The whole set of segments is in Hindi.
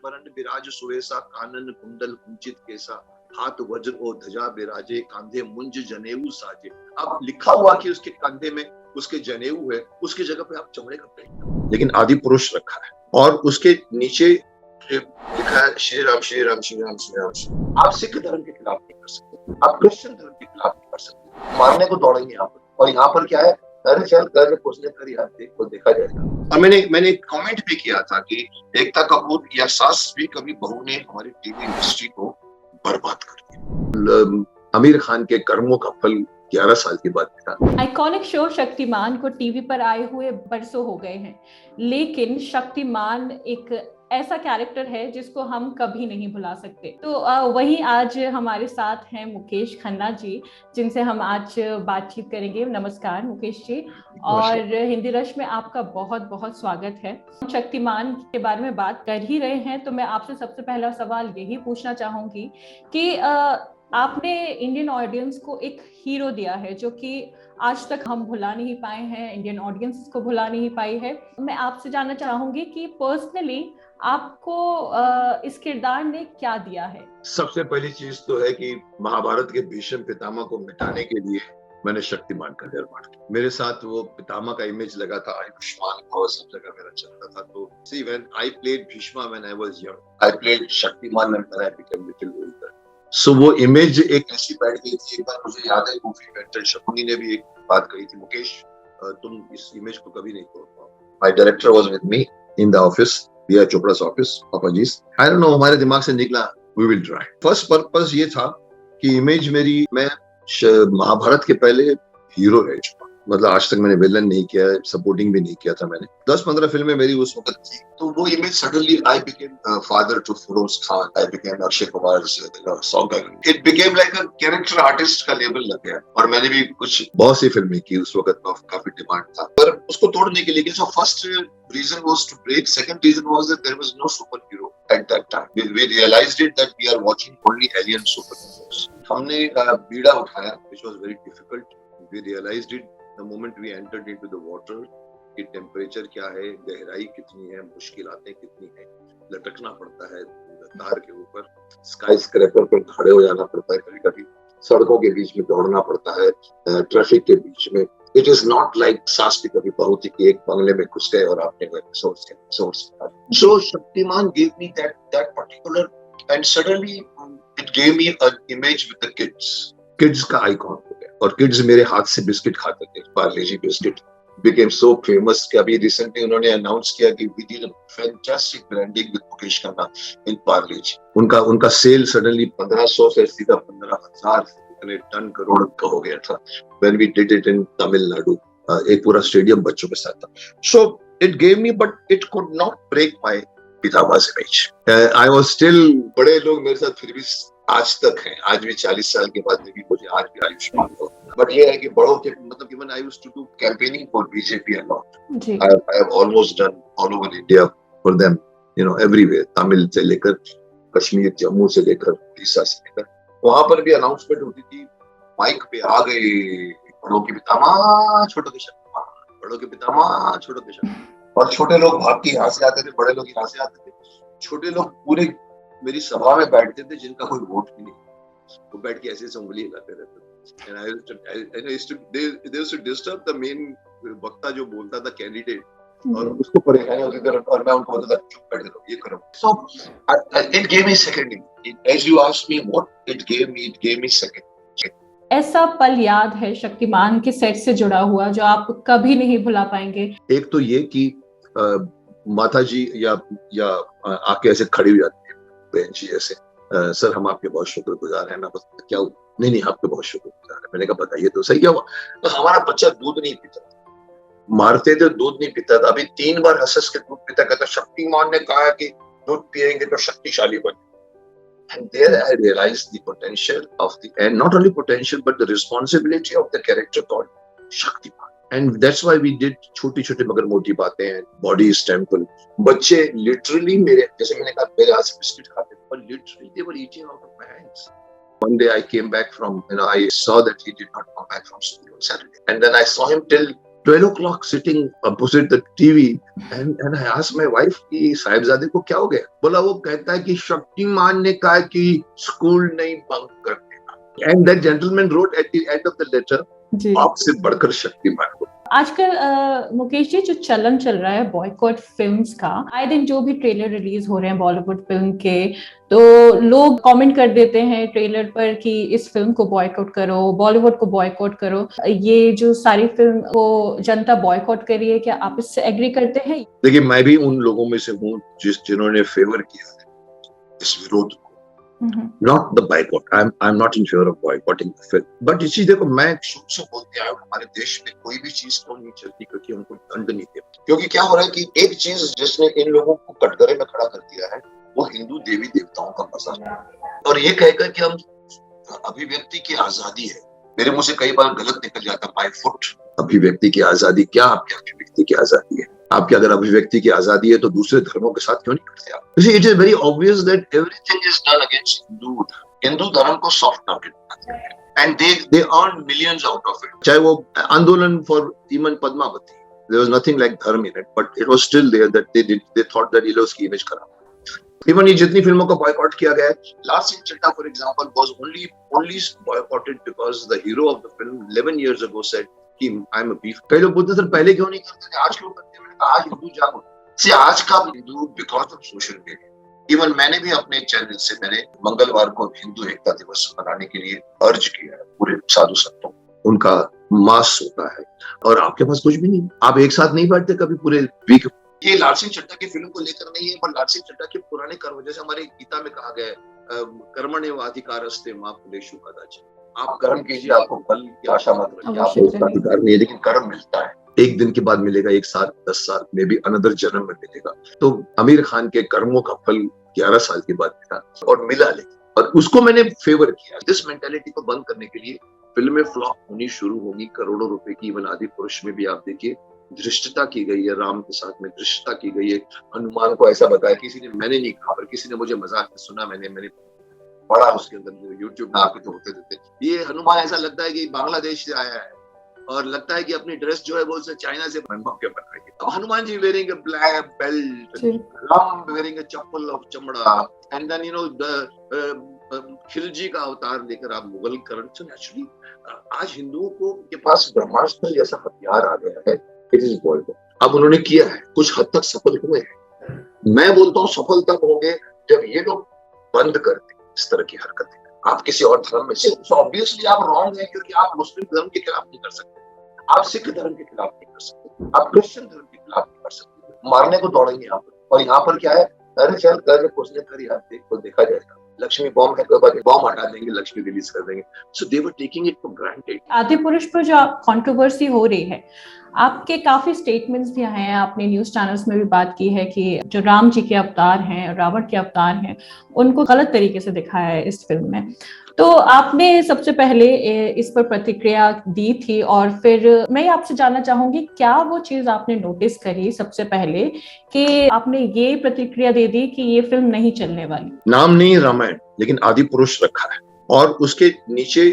बरन विराज सुवेसा, कानन कुंडल कुंचित केसा, हाथ वज्र ओ ध्वजा बिराजे, कांधे मुंज जनेऊ साजे। अब लिखा हुआ कि उसके कंधे में उसके जनेऊ है, उसकी जगह पे आप चमड़े का पहन, लेकिन आदि पुरुष रखा है और उसके नीचे लिखा है श्री राम श्री राम श्री राम श्री राम श्री राम। आप सिख धर्म के खिलाफ नहीं कर सकते, आप क्रिश्चियन धर्म के खिलाफ नहीं कर सकते, मारने को दौड़ेंगे यहाँ पर। और यहाँ पर क्या है, अरे चल कर पूछने कर यार, देखो देखा जाएगा। और मैंने कमेंट भी किया था कि एकता कपूर या सास भी कभी बहू ने हमारी टीवी इंडस्ट्री को बर्बाद कर दिया। आमिर खान के कर्मों का फल 11 साल के बाद मिला। आइकॉनिक शो शक्तिमान को टीवी पर आए हुए बरसों हो गए हैं, लेकिन शक्तिमान एक ऐसा कैरेक्टर है जिसको हम कभी नहीं भुला सकते। तो वही आज हमारे साथ हैं मुकेश खन्ना जी, जिनसे हम आज बातचीत करेंगे। नमस्कार मुकेश जी, और हिंदी रश में आपका बहुत बहुत स्वागत है। शक्तिमान के बारे में बात कर ही रहे हैं तो मैं आपसे सबसे पहला सवाल यही पूछना चाहूंगी कि आपने इंडियन ऑडियंस को एक हीरो दिया है जो कि आज तक हम भुला नहीं पाए हैं, इंडियन ऑडियंस को भुला नहीं पाई है। मैं आपसे जानना चाहूंगी कि पर्सनली आपको इस किरदार ने क्या दिया है? सबसे पहली चीज तो है कि महाभारत के भीष्म पितामह को मिटाने के लिए मैंने शक्तिमान का निर्माण किया। मेरे साथ वो पितामह का इमेज लगा था, आयुष्मान भव सब जगह मेरा चलता था। तो see when I played Bhishma when I was young, I played Shaktimaan when I became little older. So वो इमेज एक ऐसी बैठ गई थी। एक बार मुझे याद है मूवी इन्वेंटर शकुनी ने भी एक बात कही थी, मुकेश तुम इस इमेज को कभी नहीं तोड़ पाओ। My director was with me in the office, BR Chopra's office, पापाजी's। आई डोंट नो हमारे दिमाग से निकला we will try। First purpose ये था कि इमेज मेरी, मैं महाभारत के पहले हीरो रह चुका, मतलब आज तक मैंने विलन नहीं किया, सपोर्टिंग भी नहीं किया था मैंने। 10-15 फिल्में मेरी उस वक्त थी। तो वो image suddenly I became father to Firoz Khan, I became Akshay Kumar song. It became like a character artist का लेबल लग गया। और मैंने भी कुछ बहुत सी फिल्में की उस वक्त, काफी डिमांड था। पर उसको तोड़ने के लिए so first reason was to break. Second reason was that there was no superhero at that time. We realized it that we are watching only alien superheroes. हमने बीड़ा उठाया, which was very difficult. We realized it the moment we entered into the water कि टेम्परेचर क्या है, गहराई कितनी है, मुश्किलातें कितनी है, लटकना पड़ता है तार के ऊपर, स्काई स्क्रैपर पर खड़े हो जाना पड़ता है, कभी-कभी सड़कों के बीच में दौड़ना पड़ता है, ट्रैफिक के बीच में। It is not like सास भी कभी बहू थी कि एक बंगले में घुस गए और आपने episodes. So Shaktiman gave me that particular, and suddenly it gave me an image with the kids. Kids का आइकॉन हो गया। और किड्स मेरे हाथ से बिस्किट खाते थे, पार्ले जी बिस्किट became so famous कि अभी रिसेंटली उन्होंने अनाउंस किया कि we did a fantastic branding with Mukesh Khanna in Parle जी। उनका सेल सडनली 1500 से सीधा 15,000 टन करोड़ का हो गया था when we did it in Tamil Nadu। एक पूरा स्टेडियम बच्चों के साथ था। So it gave me, but it could not break my पितामह's image। I was still, बड़े लोग मेरे साथ फिर भी आज तक हैं, आज भी 40 साल के बाद भी मुझे आज भी आयुष्मान हो। बट ये है कि बड़ों के मतलब even I used to do campaigning for BJP a lot। I have almost done all over India for them, you know, everywhere। Tamil से लेकर कश्मीर, जम्मू से लेकर उड़ीसा से लेकर, वहां पर भी अनाउंसमेंट होती थी, माइक पे आ गए बड़ों के पितामह, छोटों के शक्तिमान, बड़ों के पितामह, छोटों के शक्तिमान। और छोटे लोग भाग के यहाँ से आते थे, बड़े लोग यहाँ से आते थे। छोटे लोग पूरे मेरी सभा में बैठते थे जिनका कोई वोट भी नहीं, वो बैठ के ऐसे उंगली हिलाते रहते थे। And I used to disturb the main वक्ता जो बोलता था, कैंडिडेट, और उसको परेशानी होती थी और मैं उनको बोलता था चुप बैठ जाओ, ये करो। So it gave me second, as you asked me what it gave me second। ऐसा पल याद है शक्तिमान के सेट से जुड़ा हुआ जो आप कभी नहीं भुला पाएंगे? एक तो ये कि माता जी या आके ऐसे खड़ी हो जाती है बहन जी ऐसे, सर हम आपके बहुत शुक्रगुजार हैं। मैं बस क्या हूँ, नहीं आपके बहुत शुक्रगुजार है। मैंने कहा बताइए तो सही क्या हुआ? तो हमारा बच्चा दूध नहीं पीता, मारते थे दूध नहीं पीता था, अभी 3 बार हंस के दूध पीता। कहता शक्तिमान ने कहा कि दूध पिएंगे तो शक्तिशाली बने। And there I realized the potential of and not only potential but the responsibility of the character called Shaktiman। And that's why we did छोटी-छोटी मगर मोटी बातें, body is temple। बच्चे literally मेरे, जैसे मैंने कहा मेरे हाथ से बिस्किट खाते थे, but literally they were eating out of my hands। One day I came back from, I saw that he did not come back from school on Saturday, and then I saw him till 12 o'clock sitting opposite the TV and I asked my wife कि साहिबजादे को क्या हो गया? बोला वो कहता है कि शक्तिमान ने कहा कि स्कूल नहीं बंक करने। And that gentleman wrote at the end of the letter, आपसे बढ़कर शक्तिमान को। आजकल मुकेश जी जो चलन चल रहा है बॉयकॉट फिल्म्स का, आए दिन जो भी ट्रेलर रिलीज हो रहे हैं बॉलीवुड फिल्म के, तो लोग कमेंट कर देते हैं ट्रेलर पर कि इस फिल्म को बॉयकॉट करो, बॉलीवुड को बॉयकॉट करो। ये जो सारी फिल्म को जनता बॉयकॉट कर रही है, क्या आप इससे एग्री करते हैं? देखिए, मैं भी उन लोगों में से हूँ जिन्होंने फेवर किया है इस विरोध। Not the boycott. I'm not in favor of boycotting the film. But इसी देखो, मैं शुरू से बोलते आया हूँ हमारे देश में कोई भी चीज तो नहीं चलती क्योंकि हमको दंड नहीं देते। क्योंकि क्या हो रहा है कि एक चीज जिसने इन लोगों को कटघरे में खड़ा कर दिया है वो हिंदू देवी देवताओं का मजाक है। और ये कहकर कि हम अभिव्यक्ति की आजादी है, मेरे मुंह से कई बार गलत निकल जाता बाय फुट। अभिव्यक्ति की आजादी क्या? आपकी अभिव्यक्ति की आजादी है। आपकी अगर अभिव्यक्ति की आजादी है तो दूसरे धर्मों के साथ क्यों नहीं करते आप? It is very obvious that everything is done against Hindu dharma को सॉफ्ट टारगेट बनाते हैं and they earn millions out of it. चाहे वो आंदोलन for even Padmavati, there was nothing like dharma in it, but it was still there that they thought that ये लोग उसकी इमेज खराब। इवन ये जितनी फिल्मों को बॉयकॉट किया गया है, लास्ट Singh Chaddha for example was only boycotted because the hero of the film 11 years ago said कि आई एम अ बीफ। कई लोग बोलते सर पहले क्यों नहीं करते थे, आज क्यों करते हैं? मैंने कहा आज हिंदू जागो से, आज का Hindu because of social media. Even मैंने भी अपने चैनल से मैंने मंगलवार को हिंदू एकता दिवस मनाने के लिए अर्ज किया है पूरे साधु संतों, उनका मास होता है और आपके पास कुछ भी नहीं, आप एक साथ नहीं बैठते कभी पूरे वीक। ये लाल सिंह चड्ढा की फिल्म को लेकर नहीं है, पर लाल सिंह चड्ढा के पुराने कर्म, जैसे हमारे गीता में कहा गया है कर्मण्येव अधिकारस्ते मा फलेषु कदाचन, आप कर्म कीजिए, आपको फल की आशा मत रखिए, आपको उसका अधिकार नहीं है, लेकिन कर्म मिलता है। एक दिन के बाद मिलेगा, 1 साल, 10 साल में भी अनदर जन्म में मिलेगा। तो आमिर खान के कर्मों का फल 11 साल के बाद मिला और मिला, लेकिन और उसको मैंने फेवर किया। इस मेंटालिटी को बंद करने के लिए फिल्में फ्लॉप होनी शुरू होगी, करोड़ों रुपए की। इवन आदि पुरुष में भी आप देखिए धृष्टता की गई है, राम के साथ में धृष्टता की गई है। हनुमान को ऐसा बताया, किसी ने, मैंने नहीं कहा पर किसी ने मुझे मजाक में सुना, मैंने पढ़ा उसके अंदर, यूट्यूब में आपके तो होते रहते, ये हनुमान ऐसा लगता है कि बांग्लादेश से आया है और लगता है कि अपनी ड्रेस जो है वो चाइना से बनवा के बन रही है। अब Hanuman ji wearing a black belt, Ram wearing a chappal of chamda, and then you know Khilji का अवतार लेकर आप मुगल करण। सो नेचुरली आज हिंदुओं को के पास ब्रह्मास्त्र जैसा हथियार आ गया है, इट इज बॉयकॉट। अब उन्होंने किया है, कुछ हद तक सफल हुए हैं। मैं बोलता हूँ सफल तब होंगे जब ये लोग बंद कर दें इस तरह की हरकतें। आप किसी और धर्म में से, ऑब्वियसली आप रॉन्ग है, क्योंकि आप मुस्लिम धर्म के खिलाफ नहीं कर सकते, आप सिख धर्म के खिलाफ नहीं कर सकते, आप क्रिश्चियन धर्म के खिलाफ नहीं कर सकते। मारने को दौड़ेंगे यहाँ पर, और यहाँ पर क्या है, अरे चल कर कुछ नहीं करी, आप देखो देखा जाएगा। लक्ष्मी बॉम्ब है, बॉम्ब हटा देंगे, लक्ष्मी रिलीज कर देंगे। So they were taking it for granted. Adipurush पर जो कंट्रोवर्सी हो रही है, आपके काफी स्टेटमेंट्स भी आए हैं, आपने न्यूज चैनल्स में भी बात की है कि जो राम जी के अवतार हैं, रावण के अवतार हैं, उनको गलत तरीके से दिखाया है इस फिल्म में। तो आपने सबसे पहले इस पर प्रतिक्रिया दी थी, और फिर मैं आपसे जानना चाहूंगी क्या वो चीज आपने नोटिस करी सबसे पहले कि आपने ये प्रतिक्रिया दे दी कि ये फिल्म नहीं चलने वाली? नाम नहीं रामायण, लेकिन आदि पुरुष रखा है और उसके नीचे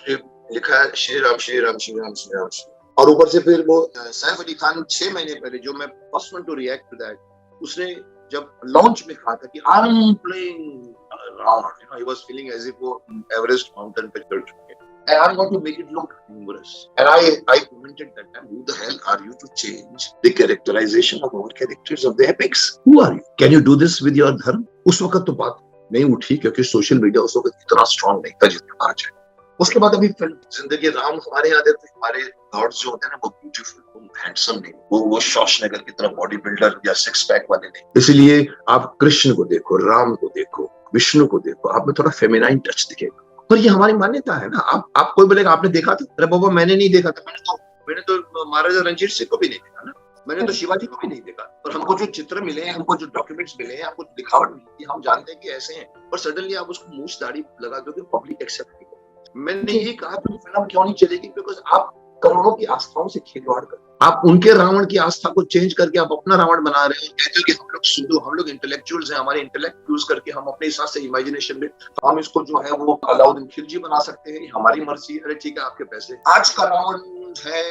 लिखा है श्री राम श्री राम श्री राम श्री राम, और ऊपर से फिर वो सैफ अली खान 6 महीने पहले, जो मैं first one to react to that, उसने जब लॉन्च में कहा था कि I am playing Ravan, you know, he was feeling as if वो एवरेस्ट माउंटेन पे चढ़ चुके हैं, and I'm going to make it look humorous. And I commented that time, who the hell are you to change the characterization of our characters of the epics? Who are you? Can you do this with your dharma? उस वक्त तो बात नहीं उठी क्योंकि सोशल मीडिया उस वक्त इतना स्ट्रांग नहीं था जितना आज है। उसके बाद अभी फिल्म जिंदगी राम हमारे यहाँ देते, हमारे गॉड्स जो होते हैं ना वो ब्यूटीफुल, हैंडसम नहीं, वो शॉशनेगर की तरह बॉडी बिल्डर या 6 पैक वाले नहीं। इसलिए आप कृष्ण को देखो, राम को देखो, विष्णु को देखो, आप में थोड़ा फेमिनाइन टच दिखेगा। पर ये हमारी मान्यता है ना। आप कोई बोलेगा आपने देखा था, अरे बाबा मैंने नहीं देखा था, मैंने तो महाराजा रणजीत सिंह को भी नहीं देखा ना, मैंने तो शिवाजी को भी नहीं देखा। और हमको जो चित्र मिले हैं, हमको जो डॉक्यूमेंट्स मिले हैं, हमको दिखावट मिली है, हम जानते हैं कि ऐसे हैं, पर सडनली आप उसको मूछ दाढ़ी लगा दोगे, पब्लिक एक्सेप्ट नहीं करेगी। मैंने ये कहा कि फिल्म क्यों नहीं चलेगी, बिकॉज आप करोड़ों की आस्थाओं से खिलवाड़ कर, आप उनके रावण की आस्था को चेंज करके आप अपना रावण बना रहे हो। कहते हो कि हम लोग सुधो, हम लोग इंटेलेक्चुअल्स हैं, हमारे इंटेलेक्ट यूज करके हम अपने हिसाब से इमेजिनेशन में हम इसको जो है वो अलाउद्दीन खिलजी बना सकते हैं, हमारी मर्जी। अरे ठीक है, आपके पैसे। आज का रावण है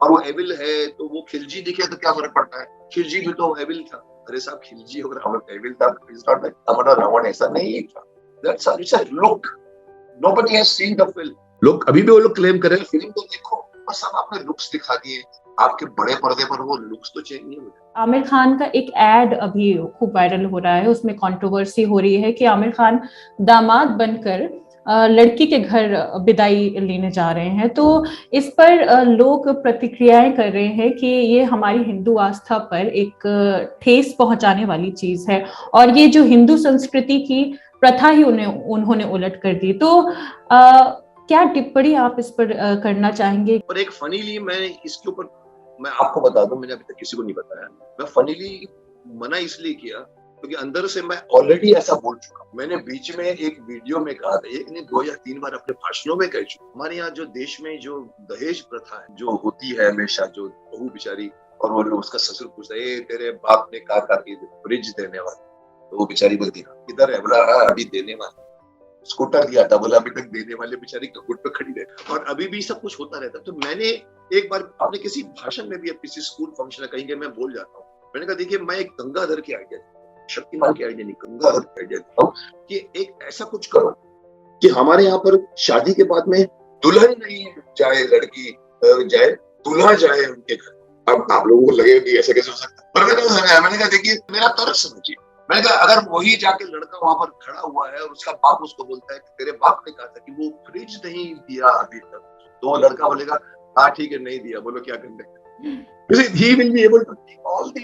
और वो एविल है, तो वो खिलजी दिखे तो क्या फर्क पड़ता है, खिलजी भी तो एविल था। अरे साहब, खिलजी और रावण एविल था, इज नॉट दैट रावण ऐसा नहीं था। That's it's a look, nobody has seen the film. लोग अभी भी वो लोग क्लेम कर रहे हैं फिल्म तो देखो, बस अब आपने लुक्स दिखा दिए, आपके बड़े पर्दे पर वो लुक्स तो चेंज नहीं हुए। आमिर खान का एक एड अभी खूब वायरल हो रहा है, उसमें कंट्रोवर्सी हो रही है कि आमिर खान दामाद बनकर लड़की के घर विदाई लेने जा रहे हैं। तो इस पर लोग प्रतिक्रियाएं कर रहे हैं कि ये हमारी हिंदू आस्था पर एक ठेस पहुंचाने वाली चीज है और ये जो हिंदू संस्कृति की प्रथा ही उन्होंने उलट कर दी। तो क्या टिप्पणी आप इस पर करना चाहेंगे? और एक फनीली मैं इसके ऊपर मैं आपको बता दूं, मैंने अभी तक किसी को नहीं बताया, मैं फनीली मना इसलिए किया क्योंकि अंदर से मैं ऑलरेडी ऐसा बोल चुका। मैंने बीच में एक वीडियो में कहा था, एक नहीं 2 या 3 बार अपने भाषणों में कह चुका। हमारे यहाँ जो देश में जो दहेज प्रथा है जो होती है हमेशा, जो बहू बेचारी और वो उसका ससुर पूछता है तेरे बाप ने कहा कि फ्रिज देने वाला, तो वो बेचारी बोलती है किधर है, बोला अभी देने वाला, स्कूटर दिया था, बोला अभी तक देने वाले बेचारी कपूट पे खड़ी रहे। और अभी भी सब कुछ होता रहता। तो मैंने एक बार अपने किसी भाषण में भी, किसी स्कूल फंक्शन कहीं के मैं बोल जाता हूँ, मैंने कहा देखिए मैं एक गंगाधर की आइडिया, शक्तिमान की आइडिया नहीं, गंगाधर की आइडिया देता हूँ कि एक ऐसा कुछ करो कि हमारे यहाँ पर शादी के बाद में दुल्हन नहीं जाए लड़की, जाए दूल्हा जाए उनके घर। अब आप लोगों को लगेगा कि ऐसा कैसे हो सकता है, पर मैंने कहा देखिए मेरा तर्क समझिए। मैंने कहा अगर वही जाके लड़का वहां पर खड़ा हुआ है और उसका बाप उसको बोलता है कि तेरे बाप ने कहा था कि वो फ्रिज नहीं दिया अभी तक, तो वो लड़का बोलेगा हाँ ठीक है नहीं दिया, बोलो क्या करने। he will be able to take all the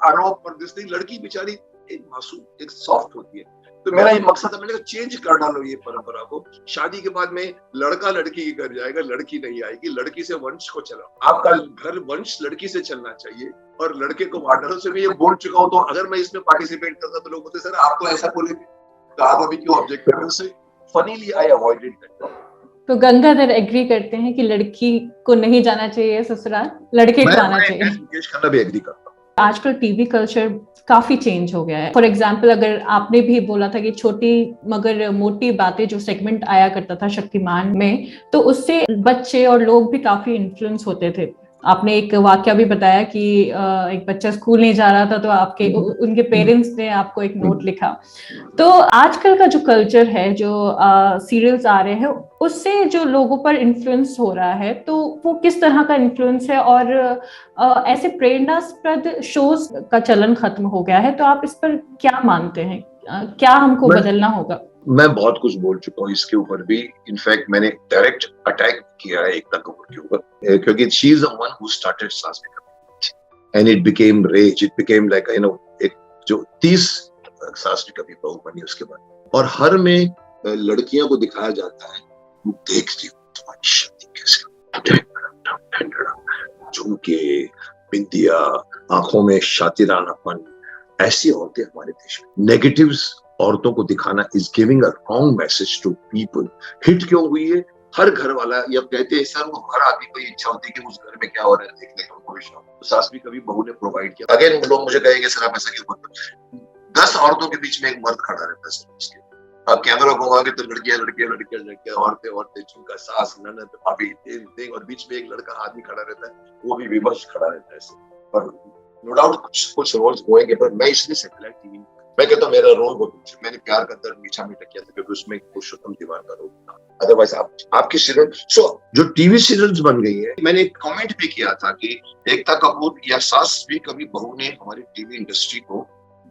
आरोप पर दिस थिंग। लड़की बेचारी एक मासूम, एक सॉफ्ट होती है। तो मेरा ये मकसद है, मैंने कहा चेंज कर डालो ये परंपरा को। शादी के बाद में लड़का लड़की के घर जाएगा, लड़की नहीं आएगी, लड़की से वंश को चलाओ। आपका घर वंश लड़की से चलना चाहिए। और लड़के को वार्डरों से भी ये बोल चुका हूँ, तो अगर मैं इसमें पार्टिसिपेट करता तो लोग बोलते सर आप तो ऐसा बोले तो आप अभी क्यों ऑब्जेक्ट कर रहे हो। Funnily I avoided that. तो गंगाधर एग्री करते हैं कि लड़की को नहीं जाना चाहिए ससुराल, लड़के को आना चाहिए। मुकेश खन्ना भी एग्री करता हूं। आजकल टीवी कल्चर काफी चेंज हो गया है। फॉर एग्जाम्पल, अगर आपने भी बोला था कि छोटी मगर मोटी बातें जो सेगमेंट आया करता था शक्तिमान में, तो उससे बच्चे और लोग भी काफी इन्फ्लुएंस होते थे। आपने एक वाक्य भी बताया कि एक बच्चा स्कूल नहीं जा रहा था तो आपके उनके पेरेंट्स ने आपको एक नोट लिखा। तो आजकल का जो कल्चर है, जो सीरियल्स आ रहे हैं, उससे जो लोगों पर इन्फ्लुएंस हो रहा है, तो वो किस तरह का इन्फ्लुएंस है? और ऐसे प्रेरणास्पद शोज का चलन खत्म हो गया है, तो आप इस पर क्या मानते हैं? क्या हमको बदलना होगा? मैं बहुत कुछ बोल चुका हूँ इसके ऊपर भी। इनफैक्ट मैंने डायरेक्ट अटैक किया है एकता कपूर के ऊपर, क्योंकि she is the one who started Saas Bhi Kabhi, and it became rage, it became like एक जो 30 सास भी कभी बहू बनी उसके बाद। और हर में लड़कियों को दिखाया जाता है, देखती हूँ तुम्हारी शक्ति कैसे, झुमके, बिंदिया, आंखों में शातिरानापन, ऐसी औरतें हमारे देश में। नेगेटिव्स औरतों को दिखाना is giving a wrong message to people. Hit क्यों हुई है? हर घर वाला या कहते हैं सर वो हर आदमी को इच्छा होती है कि उस घर में क्या हो रहा है देखने का उनको शौक। तो सास भी कभी बहू ने प्रोवाइड किया। अगेन लोग मुझे कहेंगे सर आप ऐसा क्यों बोलते? 10 औरतों के बीच में एक मर्द खड़ा रहता है सर उसके। आप कैमरा घुमाओगे तो लड़कियां लड़कियां लड़कियां लड़कियां, औरतें औरतें, जिनका सास ननद भाभी, और बीच में एक लड़का आदमी खड़ा रहता है, वो भी विवश खड़ा रहता है। पर नो डाउट कुछ रोल्स होंगे, पर मैं इसलिए सैटेलाइट टीवी, मैं कहता हूँ मेरा रोल बहुत, मैंने प्यार का दर्द मीठा मीठा किया था क्योंकि उसमें पुरुषोत्तम दीवार का रोल था। अदरवाइज आपकी सीरियल जो टीवी सीरियल्स बन गई है, मैंने एक कमेंट भी किया था कि एकता कपूर या सास भी कभी बहू ने हमारी टीवी इंडस्ट्री को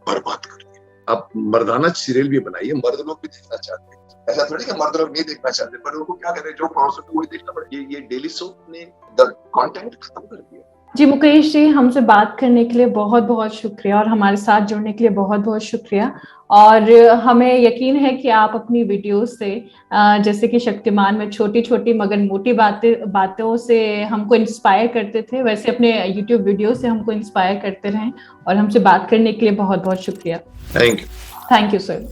बर्बाद कर दिया। अब मर्दाना सीरियल भी बनाइए, मर्द लोग भी देखना चाहते हैं, ऐसा थोड़ी कि मर्द लोग नहीं देखना चाहते, पर उनको क्या करें, जो पड़ोस है वही देखना पड़ेगा। ये डेली सोप ने द कंटेंट खत्म कर दिया। जी मुकेश जी, हमसे बात करने के लिए बहुत बहुत शुक्रिया और हमारे साथ जुड़ने के लिए बहुत बहुत शुक्रिया। और हमें यकीन है कि आप अपनी वीडियोस से, जैसे कि शक्तिमान में छोटी छोटी मगर मोटी बातों से हमको इंस्पायर करते थे, वैसे अपने यूट्यूब वीडियो से हमको इंस्पायर करते रहें। और हमसे बात करने के लिए बहुत बहुत शुक्रिया। Thank you. Thank you sir.